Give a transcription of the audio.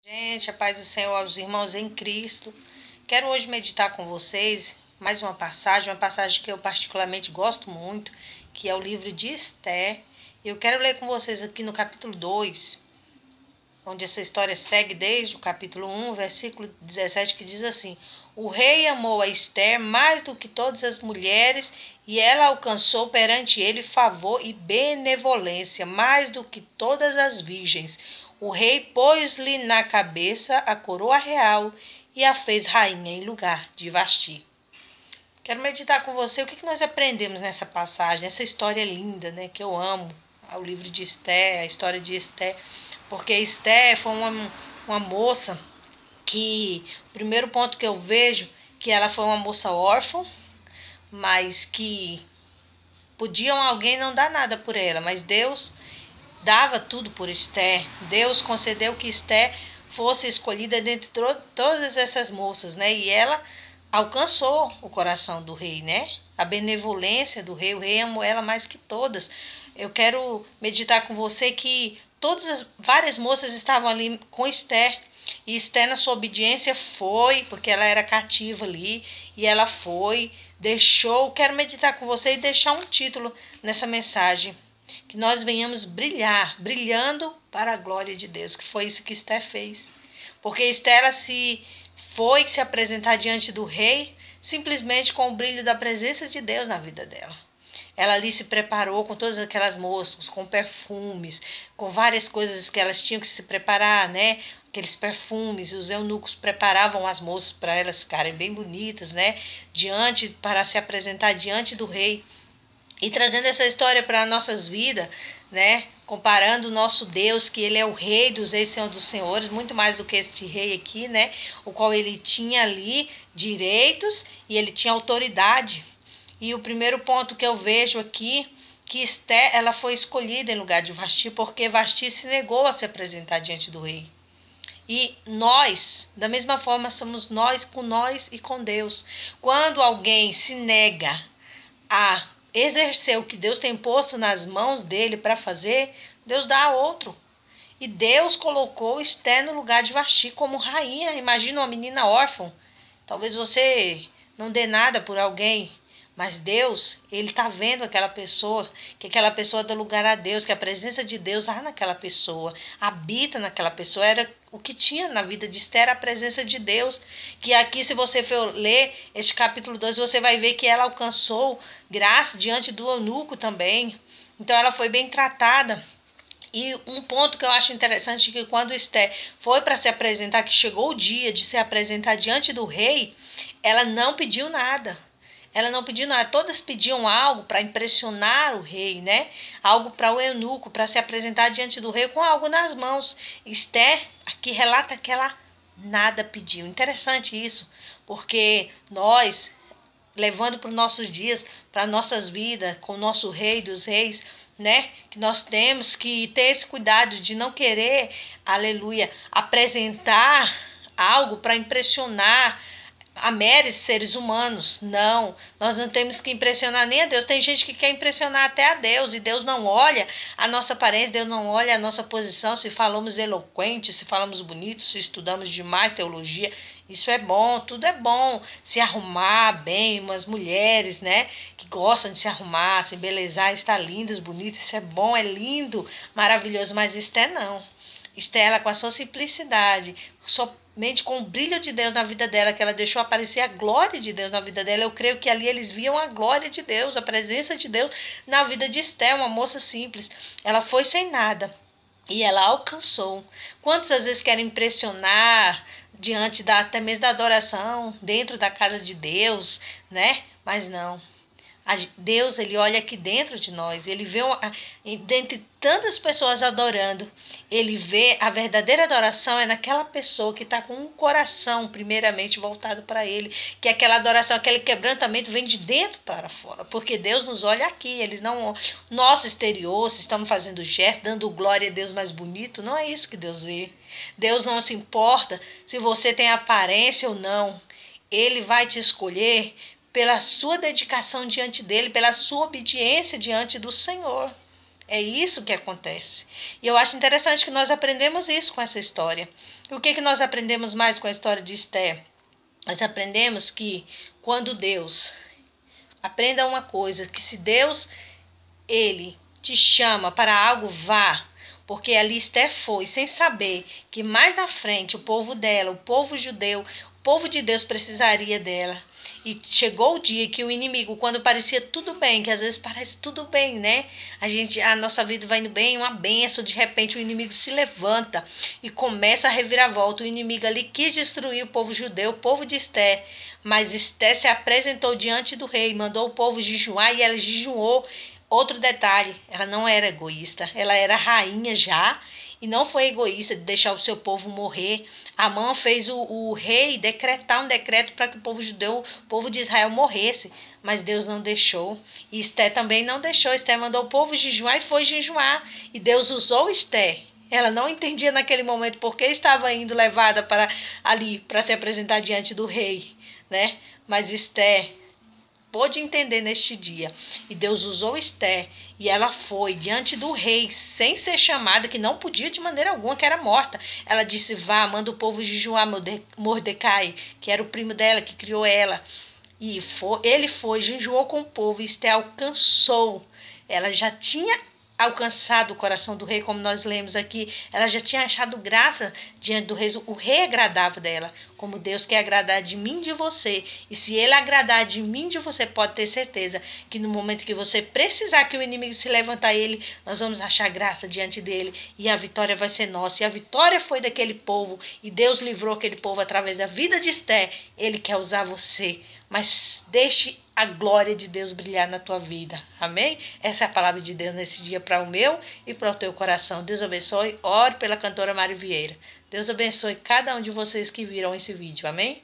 Gente, a paz do Senhor aos irmãos em Cristo. Quero hoje meditar com vocês mais uma passagem que eu particularmente gosto muito, que é o livro de Esther. Eu quero ler com vocês aqui no capítulo 2, onde essa história segue desde o capítulo 1, versículo 17, que diz assim: O rei amou a Esther mais do que todas as mulheres, e ela alcançou perante ele favor e benevolência, mais do que todas as virgens. O rei pôs-lhe na cabeça a coroa real e a fez rainha em lugar de Vasti. Quero meditar com você o que nós aprendemos nessa passagem, essa história linda, né, que eu amo, o livro de Esther, a história de Esther, porque Esther foi uma moça que, o primeiro ponto que eu vejo, que ela foi uma moça órfã, mas que podiam alguém não dar nada por ela, mas Deus dava tudo por Esther. Deus concedeu que Esther fosse escolhida dentre todas essas moças, né? E ela alcançou o coração do rei, né? A benevolência do rei, o rei amou ela mais que todas. Eu quero meditar com você que várias moças estavam ali com Esther. E Esther, na sua obediência, foi, porque ela era cativa ali, e ela foi, deixou. Quero meditar com você e deixar um título nessa mensagem: que nós venhamos brilhar, brilhando para a glória de Deus, que foi isso que Esther fez. Porque Esther foi se apresentar diante do rei simplesmente com o brilho da presença de Deus na vida dela. Ela ali se preparou com todas aquelas moças, com perfumes, com várias coisas que elas tinham que se preparar, né? Aqueles perfumes, os eunucos preparavam as moças para elas ficarem bem bonitas, né? Para se apresentar diante do rei. E trazendo essa história para nossas vidas, né? Comparando o nosso Deus, que ele é o rei dos reis, Senhor dos senhores, muito mais do que este rei aqui, né? O qual ele tinha ali direitos e ele tinha autoridade. E o primeiro ponto que eu vejo aqui, que Esther, ela foi escolhida em lugar de Vasti, porque Vasti se negou a se apresentar diante do rei. E nós, da mesma forma, somos nós e com Deus. Quando alguém se nega a exercer o que Deus tem posto nas mãos dele para fazer, Deus dá a outro. E Deus colocou Esther no lugar de Vasti como rainha. Imagina uma menina órfã. Talvez você não dê nada por alguém, mas Deus, ele está vendo que aquela pessoa dá lugar a Deus, que a presença de Deus há naquela pessoa, habita naquela pessoa. Era o que tinha na vida de Esther, a presença de Deus. Que aqui, se você for ler este capítulo 2, você vai ver que ela alcançou graça diante do eunuco também. Então ela foi bem tratada. E um ponto que eu acho interessante é que quando Esther foi para se apresentar, que chegou o dia de se apresentar diante do rei, ela não pediu nada. Ela não pediu nada. Todas pediam algo para impressionar o rei, né? Algo para o eunuco, para se apresentar diante do rei com algo nas mãos. Esther aqui relata que ela nada pediu. Interessante isso, porque nós, levando para os nossos dias, para nossas vidas, com o nosso rei dos reis, né? Que nós temos que ter esse cuidado de não querer, aleluia, apresentar algo para impressionar a meros seres humanos. Não, nós não temos que impressionar nem a Deus. Tem gente que quer impressionar até a Deus, e Deus não olha a nossa aparência, Deus não olha a nossa posição, se falamos eloquentes, se falamos bonitos, se estudamos demais teologia. Isso é bom, tudo é bom. Se arrumar bem, umas mulheres, né, que gostam de se arrumar, se embelezar, estar lindas, bonitas, isso é bom, é lindo, maravilhoso, mas Esther não. Estela, com a sua simplicidade, somente com o brilho de Deus na vida dela, que ela deixou aparecer a glória de Deus na vida dela. Eu creio que ali eles viam a glória de Deus, a presença de Deus na vida de Esther, uma moça simples. Ela foi sem nada e ela alcançou. Quantas às vezes querem impressionar diante até mesmo da adoração, dentro da casa de Deus, né? Mas não. Deus, ele olha aqui dentro de nós, ele vê, dentre tantas pessoas adorando, ele vê a verdadeira adoração é naquela pessoa que está com um coração primeiramente voltado para ele, que aquela adoração, aquele quebrantamento vem de dentro para fora, porque Deus nos olha aqui, eles não, nosso exterior, se estamos fazendo gesto, dando glória a Deus mais bonito, não é isso que Deus vê. Deus não se importa se você tem aparência ou não, ele vai te escolher pela sua dedicação diante dele, pela sua obediência diante do Senhor. É isso que acontece. E eu acho interessante que nós aprendemos isso com essa história. E o que, que nós aprendemos mais com a história de Esther? Nós aprendemos que quando Deus, aprenda uma coisa, que se Deus, ele te chama para algo, vá. Porque ali Esther foi, sem saber que mais na frente o povo dela, o povo judeu, o povo de Deus precisaria dela. E chegou o dia que o inimigo, quando parecia tudo bem, que às vezes parece tudo bem, né? A nossa vida vai indo bem, uma benção, de repente o inimigo se levanta e começa a reviravolta. O inimigo ali quis destruir o povo judeu, o povo de Esther. Mas Esther se apresentou diante do rei, mandou o povo jejuar e ela jejuou. Outro detalhe, ela não era egoísta, ela era rainha já e não foi egoísta de deixar o seu povo morrer. Amã fez o rei decretar um decreto para que o povo judeu, o povo de Israel morresse, mas Deus não deixou. E Esté também não deixou. Esté mandou o povo jejuar e foi jejuar. E Deus usou Esté. Ela não entendia naquele momento por que estava indo levada para ali para se apresentar diante do rei, né? Mas Esté pôde entender neste dia. E Deus usou Esté e ela foi diante do rei, sem ser chamada, que não podia de maneira alguma, que era morta. Ela disse, vá, manda o povo jejuar, Mordecai, que era o primo dela, que criou ela. E ele foi, jejuou com o povo, e Esté alcançou. Ela já tinha alcançado o coração do rei, como nós lemos aqui. Ela já tinha achado graça diante do rei. O rei agradava dela, como Deus quer agradar de mim e de você. E se ele agradar de mim e de você, pode ter certeza que no momento que você precisar que o inimigo se levantar ele, nós vamos achar graça diante dele e a vitória vai ser nossa. E a vitória foi daquele povo e Deus livrou aquele povo através da vida de Esté. Ele quer usar você, mas deixe a glória de Deus brilhar na tua vida. Amém? Essa é a palavra de Deus nesse dia para o meu e para o teu coração. Deus abençoe. Ore pela cantora Mari Vieira. Deus abençoe cada um de vocês que viram esse vídeo. Amém?